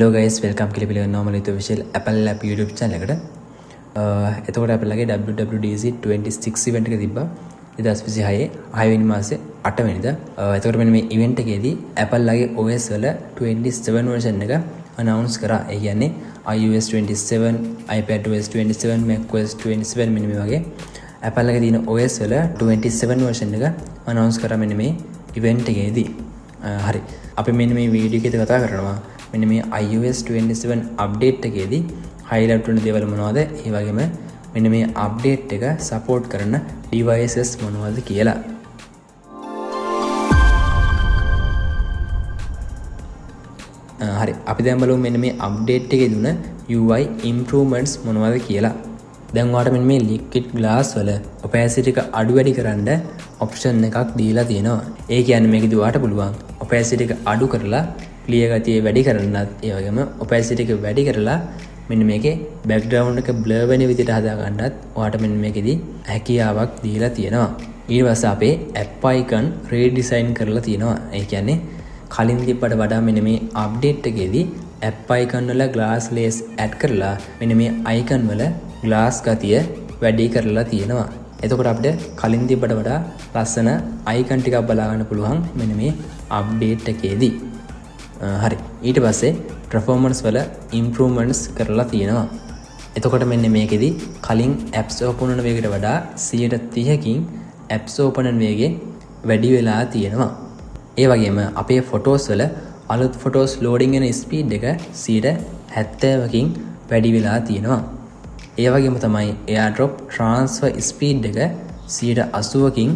hello guys, welcome කියලා පිළිගන්නවා මම ලිතු විශේෂ Apple App YouTube channel එකට. එතකොට Apple ලගේ WWDC 26 event එක තිබ්බා 2026 6 වෙනි මාසේ 8 වෙනිදා. එතකොට මෙන්න මේ event එකේදී Apple ලගේ OS වල 27 version එක announce කරා. ඒ කියන්නේ iOS 27, iPadOS 27, macOS 27 මෙන්න මේ වගේ Apple ලගේ තියෙන OS වල 27 version එක announce කරා මෙන්න මේ event එකේදී. හරි. අපි මෙන්න මේ වීඩියෝ එකේදී කතා කරනවා මෙන්න මේ iOS 27 update එකේදී highlight වෙන දේවල් මොනවද? ඒ වගේම මෙන්න මේ update එක support කරන devices මොනවද කියලා. හරි. අපි දැන් බලමු මෙන්න මේ update එකේ දුන UI improvements මොනවද කියලා. දැන් ඔයාලට මෙන්න මේ liquid glass වල opacity එක අඩු වැඩි කරන්න option එකක් දීලා තියෙනවා. ඒ කියන්නේ මේකදී ඔයාලට පුළුවන් opacity එක අඩු කරලා clear ගතිය වැඩි කරන්නත් ඒ වගේම opacity එක වැඩි කරලා මෙන්න මේකේ background එක blur වෙන විදිහට හදා ගන්නත් ඔයාලට මෙන්න මේකෙදි හැකියාවක් දීලා තියෙනවා. ඊට පස්සේ අපේ app icon redesign කරලා තියෙනවා. ඒ කියන්නේ කලින් තිබ්බට වඩා මෙන්න මේ update එකේදී app icon වල glass lace add කරලා මෙන්න මේ icon වල glass ගතිය වැඩි කරලා තියෙනවා. එතකොට අපිට කලින් තිබ්බට වඩා ලස්සන icon ටිකක් බලා ගන්න පුළුවන් මෙන්න මේ update එකේදී. හරි. ඊට පස්සේ performance වල improvements කරලා තියෙනවා. එතකොට මෙන්න මේකෙදි කලින් apps open වෙන වේගයට වඩා 130කින් apps open වෙන වේගය වැඩි වෙලා තියෙනවා. ඒ වගේම අපේ photos වල අලුත් photos loading වෙන speed එක 70කින් වැඩි වෙලා තියෙනවා. ඒ වගේම තමයි AirDrop transfer speed එක 80කින්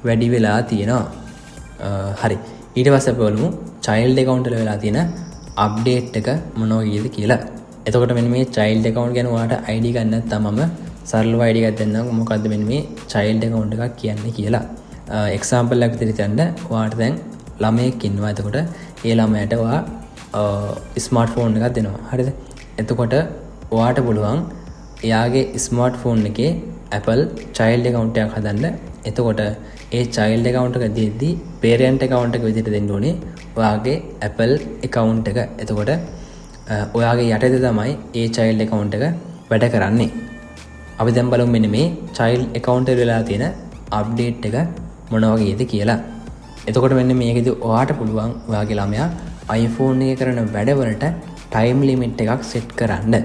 වැඩි වෙලා තියෙනවා. හරි. ඊට පස්සේ අපි බලමු child account වල වෙලා තියෙන update එක මොනවද කියලා. එතකොට මෙන්න මේ child account ගැන ඔයාලට ID ගන්න නැත්නම් මම සරලව ID එකක් දෙන්නම්. මොකද්ද මෙන්න මේ child account එකක් කියන්නේ කියලා. example එකක් විදිහට ගන්න ඔයාලට දැන් ළමයෙක් ඉන්නවා. එතකොට ඒ ළමයාට ඔයා smartphone එකක් දෙනවා. හරිද? එතකොට ඔයාට පුළුවන් එයාගේ smartphone එකේ Apple child account එකක් හදන්න. එතකොට ඒ child account එක දෙද්දී parent account එක විදිහට දෙන්න ඕනේ ඔයාගේ Apple account එක. එතකොට ඔයාගේ යටතේ තමයි ඒ child account එක වැඩ කරන්නේ. අපි දැන් බලමු මෙන්න මේ child account එක වෙලා තියෙන update එක මොන වගේද කියලා. එතකොට මෙන්න මේකෙදි ඔයාට පුළුවන් ඔයාගේ ළමයා iPhone එකේ කරන වැඩවලට time limit එකක් set කරන්න.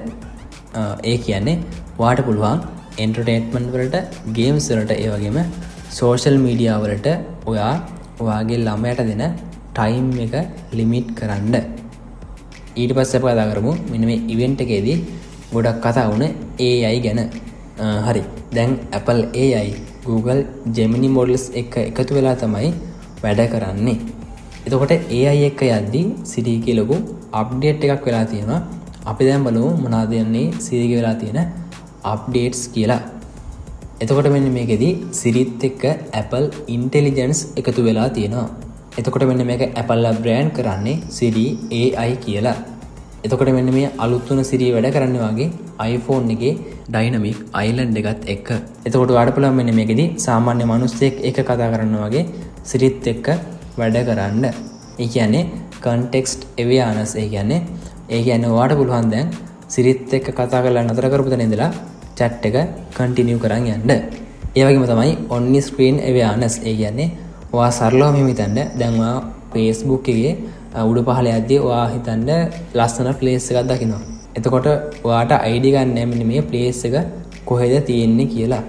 ඒ කියන්නේ ඔයාට පුළුවන් entertainment වලට, games වලට, ඒ වගේම social media වලට ඔයාගේ ළමයාට දෙන time එක limit කරන්න. ඊට පස්සේ අපි කතා කරමු මෙන්න මේ event එකේදී ගොඩක් කතා වුණ AI ගැන. හරි. දැන් Apple AI Google Gemini models එක එකතු වෙලා තමයි වැඩ කරන්නේ. එතකොට AI එක යද්දී Siri එකේ ලොකු update එකක් වෙලා තියෙනවා. අපි දැන් බලමු මොනවද යන්නේ Siri එකේ වෙලා තියෙන updates කියලා. එතකොට මෙන්න මේකෙදි Siriත් එක්ක Apple Intelligence එකතු වෙලා තියෙනවා. එතකොට මෙන්න මේක Apple brand කරන්නේ Siri AI කියලා. එතකොට මෙන්න මේ අලුත් වුණ Siri වැඩ කරන්නේ වාගේ iPhone එකේ Dynamic Island එකත් එක්ක. එතකොට ඔයාලට පුළුවන් මෙන්න මේකෙදි සාමාන්‍ය මිනිස්සෙක් එක කතා කරනවා වගේ Siriත් එක්ක වැඩ කරන්න. ඒ කියන්නේ context awareness. ඒ කියන්නේ ඔයාලට පුළුවන් දැන් Siriත් එක්ක කතා කරලා නතර කරපු තැන ඉඳලා chat එක continue කරන් යන්න. ඒ වගේම තමයි on screen awareness. ඒ කියන්නේ ඔයා සරලව මෙහෙම හිතන්න. දැන් ඔයා Facebook එකේ උඩ පහළ යද්දී ඔයා හිතන්න ලස්සන place එකක් දකිනවා. එතකොට ඔයාට ID ගන්න මෙන්න මේ place එක කොහෙද තියෙන්නේ කියලා.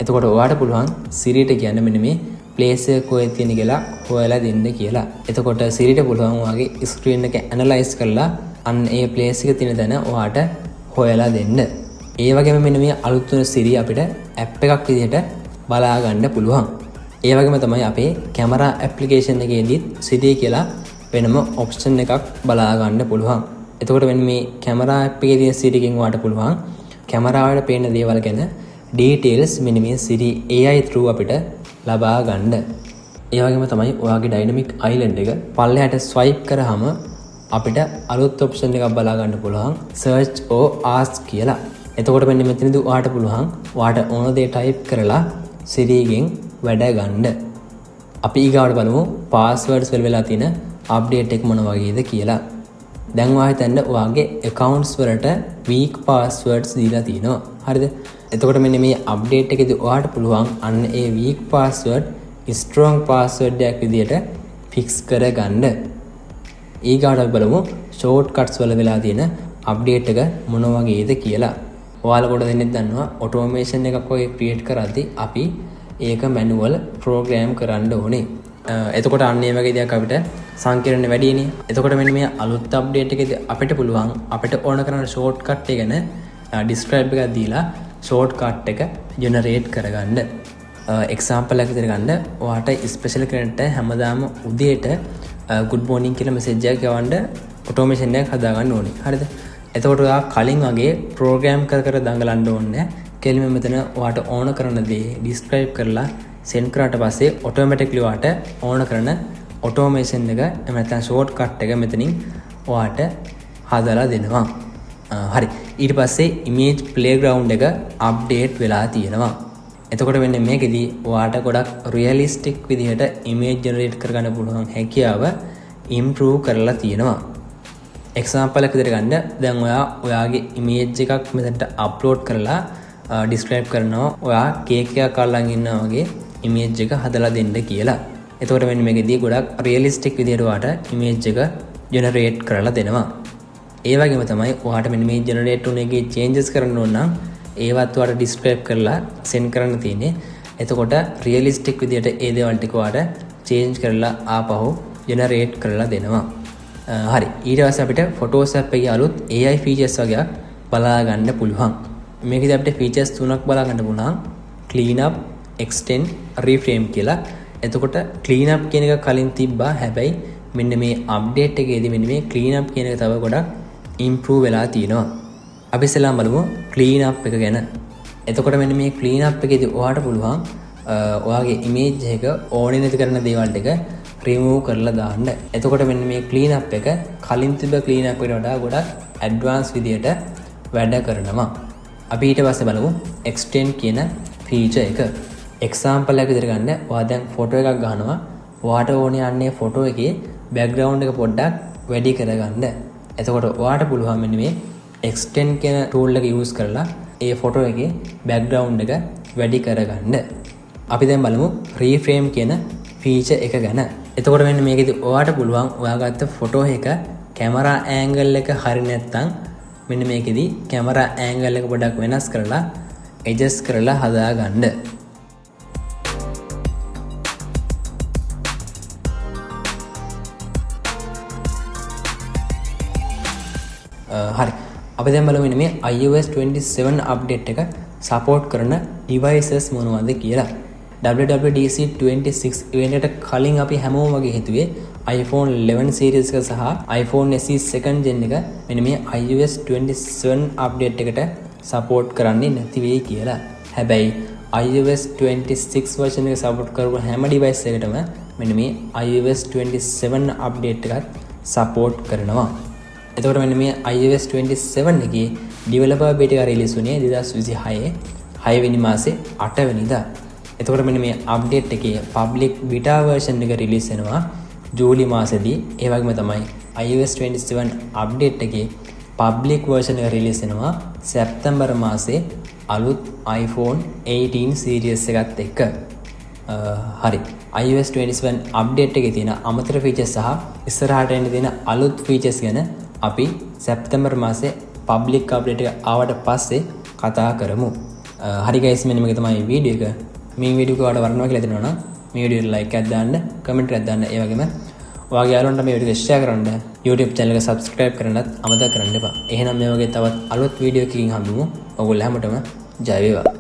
එතකොට ඔයාට පුළුවන් Siriට කියන්න මෙන්න මේ place එක කොහෙද තියෙන්නේ කියලා හොයලා දෙන්න කියලා. එතකොට Siriට පුළුවන් ඔයාගේ screen එක analyze කරලා අන්න ඒ place එක තියෙන තැන ඔයාට හොයලා දෙන්න. ඒ වගේම මෙන්න මේ අලුත් වෙන Siri අපිට app එකක් විදිහට බලා ගන්න පුළුවන්. ඒ වගේම තමයි අපේ camera application එකේදීත් Siri කියලා වෙනම option එකක් බලා ගන්න පුළුවන්. එතකොට මෙන්න මේ camera app එකේ තියෙන Siri එකෙන් ඔයාලට පුළුවන් camera වල පේන දේවල් ගැන details මෙන්න මේ Siri AI through අපිට ලබා ගන්න. ඒ වගේම තමයි ඔයාගේ dynamic island එක පල්ලෙහාට swipe කරාම අපිට අලුත් option එකක් බලා ගන්න පුළුවන් search or ask කියලා. එතකොට මෙන්න මෙතනදී ඔයාට පුළුවන් ඔයාට ඕන දේ type කරලා Siri එකෙන් වැඩ ගන්න. අපි ඊගාවට බලමු passwords වල වෙලා තියෙන update එක මොන වගේද කියලා. දැන් ඔයා හිතන්න ඔයාගේ accounts වලට weak passwords දීලා තිනවා. හරිද? එතකොට මෙන්න මේ update එකේදී ඔයාට පුළුවන් අන්න ඒ weak password strong password එකක් විදියට fix කරගන්න. ඊගාට අපි බලමු shortcuts වල වෙලා තියෙන update එක මොන වගේද කියලා. ඔයාලා කොට දෙන්නෙත් දන්නවා automation එකක් වගේ create කරද්දී අපි ඒක manual program කරන්න ඕනේ. එතකොට අන්න ඒ වගේ දෙයක් අපිට සංකීර්ණ වැඩිනේ. එතකොට මෙන්න මේ අලුත් අප්ඩේට් එකේදී අපිට පුළුවන් අපිට ඕන කරන ෂෝට්කට් එක ගැන ඩිස්ක්‍රයිබ් එකක් දීලා ෂෝට්කට් එක ජෙනරේට් කරගන්න. එක්සැම්පල් එකක් විදිහට ගන්න. ඔයාට ස්පෙෂල් කෙනෙක්ට හැමදාම උදේට good morning කියලා මෙසේජ් එකක් යවන්න ඔටෝමේෂන් එකක් හදාගන්න ඕනේ. හරිද? එතකොට ඔයා කලින් වගේ ප්‍රෝග්‍රෑම් කර දඟලන්න ඕනේ. කෙලින්ම මෙතන ඔයාට ඕන කරන දේ ඩිස්ක්‍රයිබ් කරලා සෙන්ඩ් කරාට පස්සේ ඔටෝමැටික්ලි ඔයාට ඕන කරන ඔටෝමේෂන් එක එහෙම නැත්නම් ෂෝට්කට් එක මෙතනින් ඔයාට හදලා දෙනවා. හරි. ඊට පස්සේ image playground එක අප්ඩේට් වෙලා තියෙනවා. එතකොට මෙන්න මේකෙදි ඔයාට ගොඩක් රියලිස්ටික් විදිහට image generate කරගන්න පුළුවන් හැකියාව improve කරලා තියෙනවා. එක්සැම්පල් එකක් විදිහට ගන්න. දැන් ඔයාගේ image එකක් මෙතනට අප්ලෝඩ් කරලා ඩිස්ක්‍රයිබ් කරනවා ඔයා කේක් එකක් අල්ලන් ඉන්නා වගේ image එක හදලා දෙන්න කියලා. එතකොට මෙන්න මේකෙදී ගොඩක් රියලිස්ටික් විදිහට ඔයාට image එක generate කරලා දෙනවා. ඒ වගේම තමයි ඔයාට මෙන්න මේ generate වුණ එකේ changes කරන්න ඕන නම් ඒවත් ඔයාට describe කරලා send කරන්න තියෙන්නේ. එතකොට realistic විදිහට ඒ දේවල් ටික ඔයාට change කරලා ආපහු generate කරලා දෙනවා. හරි. ඊට පස්සේ අපිට Photoshop එකේ අලුත් AI features වගේක් බලා ගන්න පුළුවන්. මේකෙදි අපිට features තුනක් බලා ගන්න පුළුවන්. clean up, extend, reframe කියලා. එතකොට clean up කියන එක කලින් තිබ්බා. හැබැයි මෙන්න මේ අප්ඩේට් එකේදී මෙන්න මේ clean up කියන එක තව ගොඩක් improve වෙලා තියෙනවා. අපි ඉස්සෙල්ලාම බලමු clean up එක ගැන. එතකොට මෙන්න මේ clean up එකේදී ඔයාට පුළුවන් ඔයාගේ image එක ඕනේ නැති කරන දේවල් ටික remove කරලා දාන්න. එතකොට මෙන්න මේ clean up එක කලින් තිබ්බ clean up එකට වඩා ගොඩක් advanced විදියට වැඩ කරනවා. අපි ඊට පස්සේ බලමු extend කියන feature එක. එක්සැම්පල් එකක් විදිහට ගන්න. ඔයා දැන් ෆොටෝ එකක් ගන්නවා. ඔයාට ඕනේ යන්නේ ෆොටෝ එකේ බෑග්ග්‍රවුන්ඩ් එක පොඩ්ඩක් වැඩි කරගන්න. එතකොට ඔයාට පුළුවන් මෙන්න මේ extend කියන tool එක use කරලා ඒ ෆොටෝ එකේ බෑග්ග්‍රවුන්ඩ් එක වැඩි කරගන්න. අපි දැන් බලමු reframe කියන feature එක ගැන. එතකොට මෙන්න මේකෙදි ඔයාට පුළුවන් ඔයාගත්ත ෆොටෝ එක කැමරා angle එක හරි නැත්නම් මෙන්න මේකෙදි කැමරා angle එක පොඩ්ඩක් වෙනස් කරලා adjust කරලා හදාගන්න. හරි. අපි දැන් බලමු මේ iOS 27 අප්ඩේට් එක සපෝට් කරන devices මොනවද කියලා. WWDC 26 event එකට කලින් අපි හැමෝම වගේ හිතුවේ iPhone 11 series එක සහ iPhone SE second gen එක මෙන්න මේ iOS 27 අප්ඩේට් එකට සපෝට් කරන්නේ නැති වෙයි කියලා. හැබැයි iOS 26 version එක සපෝට් කරපු හැම device එකකටම මෙන්න මේ iOS 27 අප්ඩේට් එකත් සපෝට් කරනවා. එතකොට මෙන්න මේ iOS 27 එකේ developer beta එක රිලීස් වුණේ 2026 6 වෙනි මාසේ 8 වෙනිදා. එතකොට මෙන්න මේ අප්ඩේට් එකේ public beta version එක රිලීස් වෙනවා ජූලි මාසෙදී. ඒ වගේම තමයි iOS 27 අප්ඩේට් එකේ public version එක රිලීස් වෙනවා සැප්තැම්බර් මාසේ අලුත් iPhone 18 series එකත් එක්ක. හරි. iOS 27 අප්ඩේට් එකේ තියෙන අමතර features සහ ඉස්සරහට එන්න තියෙන අලුත් features ගැන අපි සැප්තැම්බර් මාසේ පබ්ලික් අප්ඩේට් එක ආවට පස්සේ කතා කරමු. හරි ගයිස්, මෙන්න මේක තමයි වීඩියෝ එක. මේ වීඩියෝ එක ඔයාලට වර්ණනවා කියලා හිතනවා නම් මේ වීඩියෝට ලයික් එකක් දාන්න, කමෙන්ට් එකක් දාන්න. ඒ වගේම ඔයාගේ යාළුවන්ට මේ වීඩියෝ එක ෂෙයා කරන්න, YouTube channel එක subscribe කරන්නත් අමතක කරන්න එපා. එහෙනම් මේ වගේ තවත් අලුත් වීඩියෝ එකකින් හම්බෙමු. ඔයගොල්ලෝ හැමෝටම ජය වේවා.